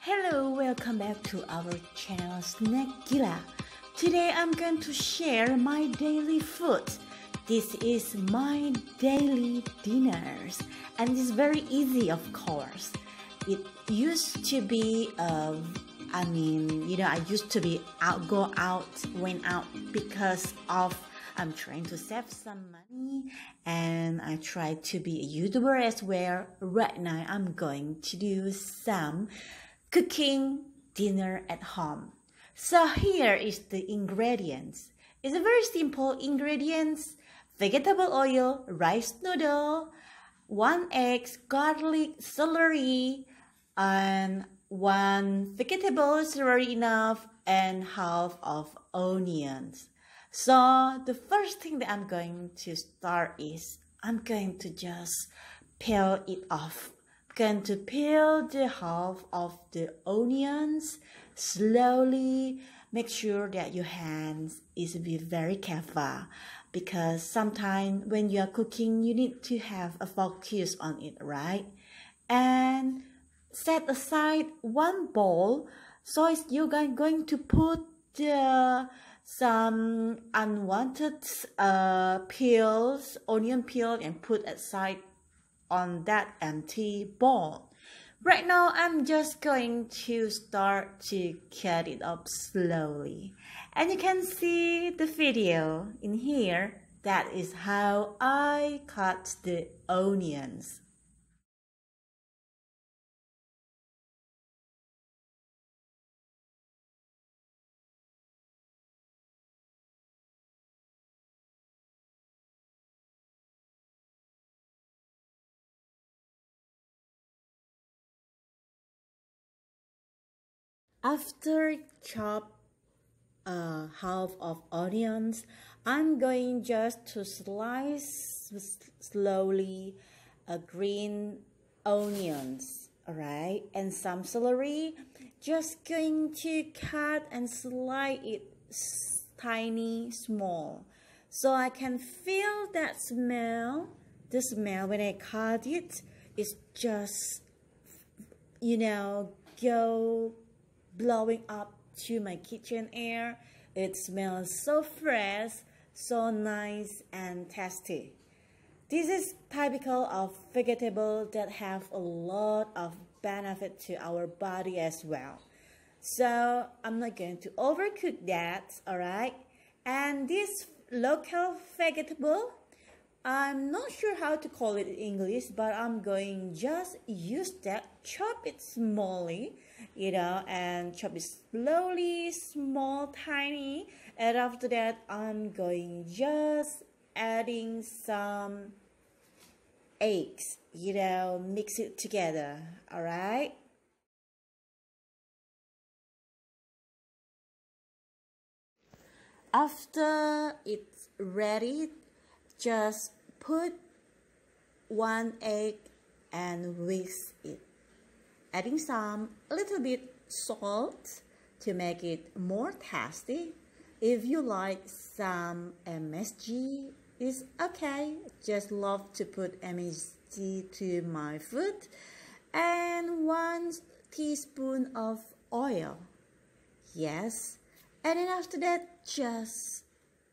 Hello, welcome back to our channel Snack Gila. Today I'm going to share my daily food. This is my daily dinners and it's very easy, of course. It used to be I used to be went out because of I'm trying to save some money and I try to be a YouTuber as well. Right now I'm going to do some cooking dinner at home. So here is the ingredients. It's a very simple ingredients: vegetable oil, rice noodle, 1 egg, garlic, celery, and 1 vegetable celery enough, and half of onions. So the first thing that I'm going to start is I'm going to just peel it off. I'm going to peel the half of the onions slowly. Make sure that your hands is be very careful because sometimes when you are cooking you need to have a focus on it, right? And set aside 1 bowl. So you're going to put some unwanted peels, onion peel, and put aside on that empty bowl. Right now I'm just going to start to cut it up slowly, and you can see the video in here. That is how I cut the onions. After chop half of onions, I'm going just to slice slowly green onions, alright, and some celery. Just going to cut and slice it tiny small, so I can feel that smell. The smell when I cut it is just, go blowing up to my kitchen air. It smells so fresh, so nice and tasty. This is typical of vegetables that have a lot of benefit to our body as well. So I'm not going to overcook that, alright? And this local vegetable, I'm not sure how to call it in English, but I'm going just use that, chop it smallly, and chop it slowly, small, tiny. And after that, I'm going just adding some eggs, mix it together, all right? After it's ready, just put 1 egg and whisk it, adding a little bit salt to make it more tasty. If you like some MSG, it's okay. Just love to put MSG to my food. And 1 teaspoon of oil. Yes. And then after that, just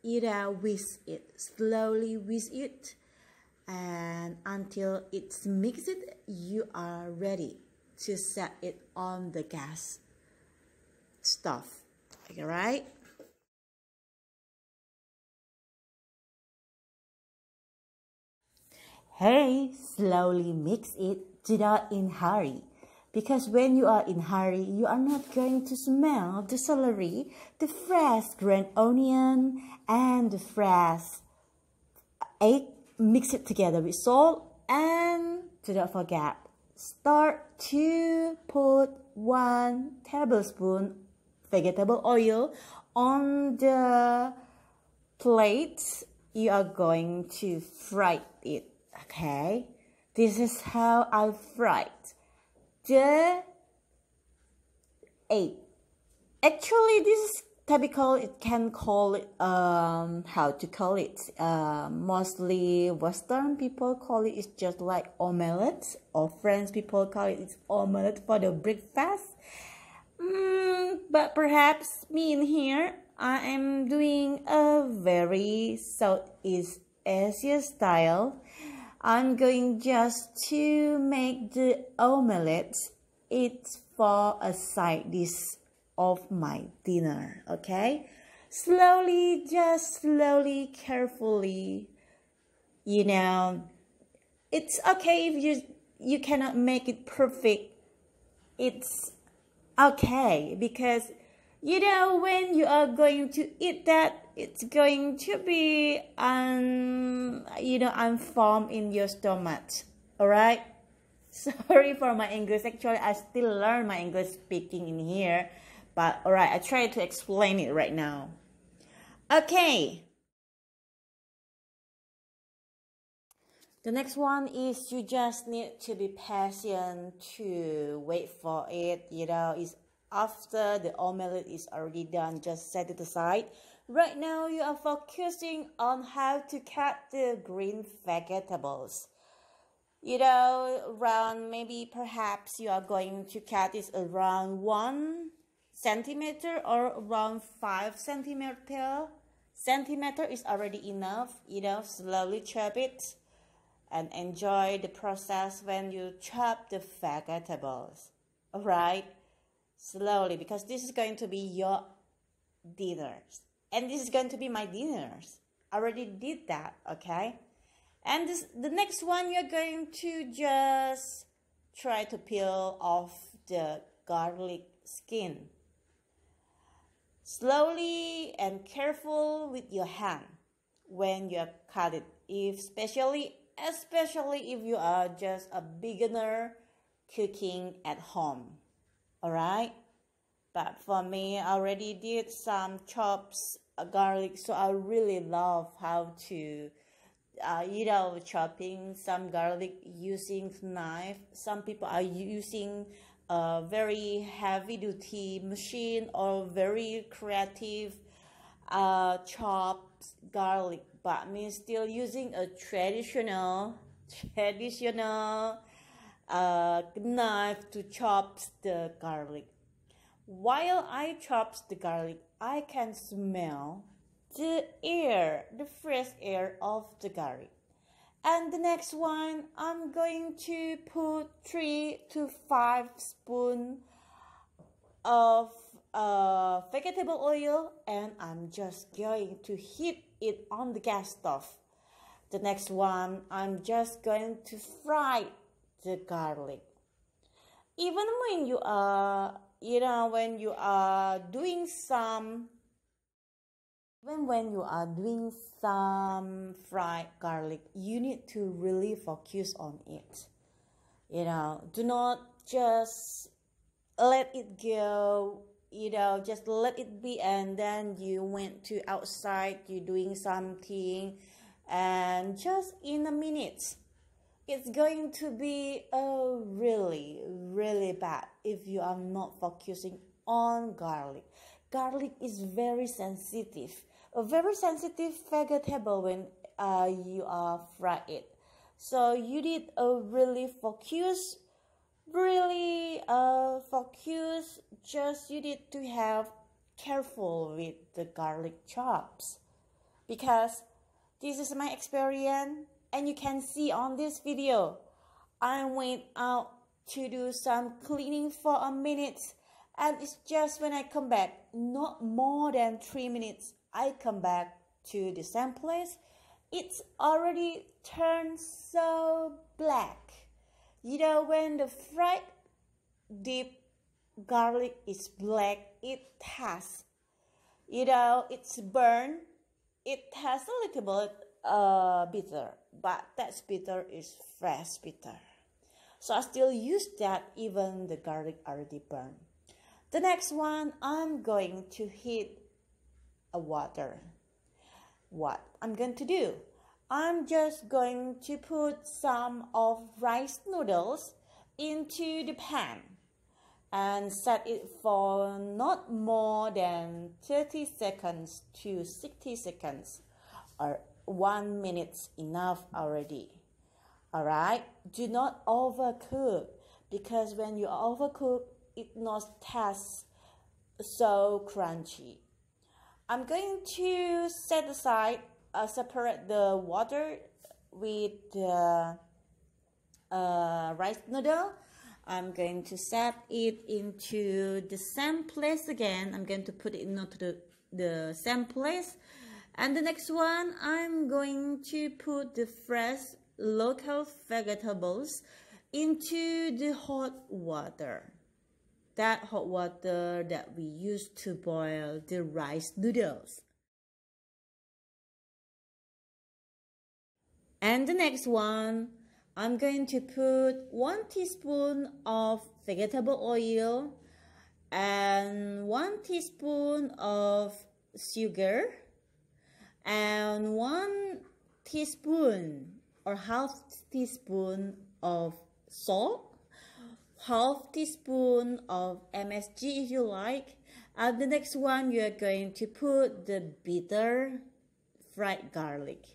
whisk it, slowly whisk it, and until it's mixed, you are ready to set it on the gas stove, alright? Hey, slowly mix it, do not in hurry. Because when you are in hurry, you are not going to smell the celery, the fresh green onion, and the fresh egg. Mix it together with salt, and do not forget, start to put 1 tablespoon vegetable oil on the plate. You are going to fry it, okay? This is how I fried the egg. Actually, this is typical, it can call it, how to call it, mostly Western people call it, it's just like omelette, or French people call it, it's omelette for the breakfast. But perhaps me in here, I am doing a very Southeast Asia style. I'm going just to make the omelette. It's for a side dish of my dinner, okay? Slowly, just slowly, carefully, you know. It's okay if you cannot make it perfect. It's okay, because you know when you are going to eat that, it's going to be unformed in your stomach. All right. Sorry for my English. Actually, I still learn my English speaking in here, but all right, I try to explain it right now. Okay. The next one is you just need to be patient to wait for it. You know, it's after the omelette is already done, just set it aside. Right now, you are focusing on how to cut the green vegetables. You know, around maybe perhaps you are going to cut it around 1 centimeter or around 5 centimeter. Centimeter is already enough. You know, slowly chop it and enjoy the process when you chop the vegetables. Alright? Slowly, because this is going to be your dinners. And this is going to be my dinners. I already did that, okay? And the next one, you're going to just try to peel off the garlic skin. Slowly and careful with your hand when you cut it. Especially if you are just a beginner cooking at home. Alright? But for me, I already did some chops garlic, so I really love how to chopping some garlic using knife. Some people are using a very heavy duty machine or very creative chopped garlic, but me still using a traditional knife to chop the garlic. While I chop the garlic, I can smell the fresh air of the garlic. And the next one, I'm going to put 3 to 5 spoons of vegetable oil, and I'm just going to heat it on the gas stove. The next one, I'm just going to fry the garlic. Even when you are, doing some fried garlic, you need to really focus on it. You know, do not just let it go, just let it be, and then you went to outside, you doing something, and just in a minute, it's going to be really, really bad if you are not focusing on garlic. Garlic is very sensitive, a very sensitive vegetable when you are fry it. So you need a really focus. Just you need to have careful with the garlic chops, because this is my experience, and you can see on this video, I went out to do some cleaning for a minute, and it's just when I come back, not more than 3 minutes, I come back to the same place, it's already turned so black. You know, when the fried deep garlic is black, it has, it's burnt, it has a little bit bitter, but that bitter is fresh bitter. So I still use that even the garlic already burned. The next one, I'm going to heat a water. What I'm going to do, I'm just going to put some of rice noodles into the pan, and set it for not more than 30 seconds to 60 seconds, or 1 minute enough already. Alright, do not overcook, because when you overcook, it not tastes so crunchy. I'm going to set aside, separate the water with the rice noodle. I'm going to set it into the same place again. I'm going to put it into the same place. And the next one, I'm going to put the fresh local vegetables into the hot water. That hot water that we use to boil the rice noodles. And the next one, I'm going to put 1 teaspoon of vegetable oil and 1 teaspoon of sugar and 1 teaspoon or half teaspoon of salt, half teaspoon of MSG if you like. And the next one, you are going to put the bitter fried garlic.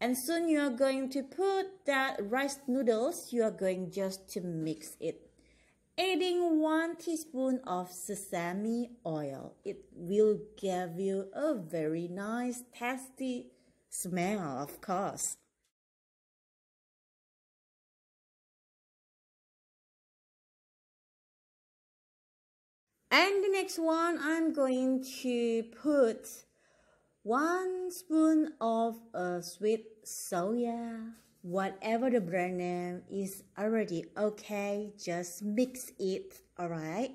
And soon you are going to put that rice noodles. You are going just to mix it. Adding 1 teaspoon of sesame oil. It will give you a very nice, tasty smell, of course. And the next one, I'm going to put 1 spoon of sweet soya. Whatever the brand name is already okay. Just mix it, alright?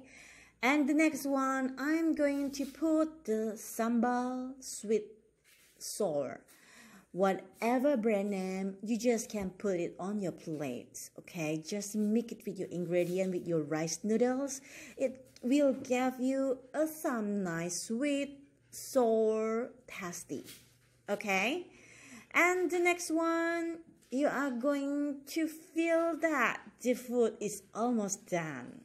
And the next one, I'm going to put the sambal sweet sour. Whatever brand name, you just can put it on your plate, okay? Just mix it with your ingredient, with your rice noodles. It will give you some nice sweet, sour, tasty, okay? And the next one, you are going to feel that the food is almost done,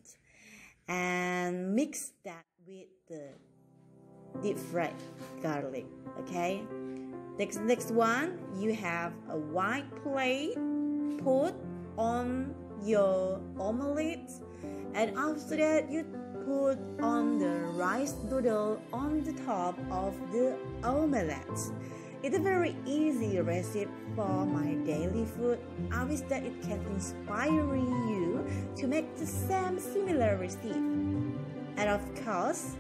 and mix that with the deep fried garlic, okay? Next one, you have a white plate, put on your omelette, and after that you put on the rice noodle on the top of the omelette. It's a very easy recipe for my daily food. I wish that it can inspire you to make the same similar recipe. And of course,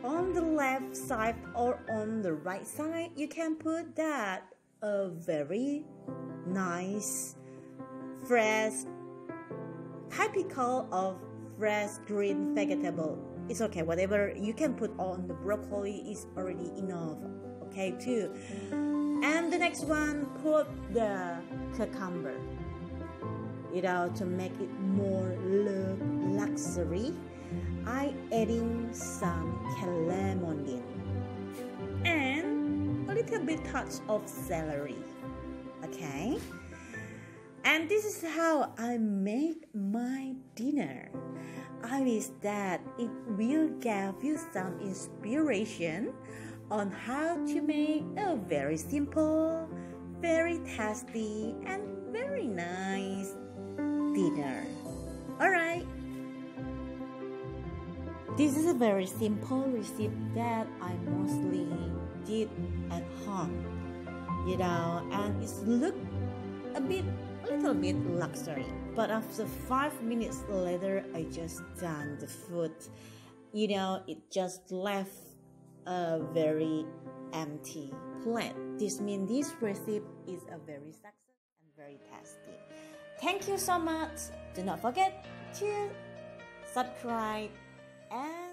on the left side or on the right side, you can put that a very nice, fresh, typical of fresh green vegetable. It's okay, whatever you can put on the broccoli is already enough, okay too. And the next one, put the cucumber, to make it more look luxury. I adding some calamansi and a little bit touch of celery, okay? And this is how I make my dinner. I wish that it will give you some inspiration on how to make a very simple, very tasty, and very nice dinner. Alright. This is a very simple recipe that I mostly did at home, and it looks a little bit luxury. But after 5 minutes later, I just done the food. It just left a very empty plate. This means this recipe is a very success and very tasty. Thank you so much. Do not forget to subscribe and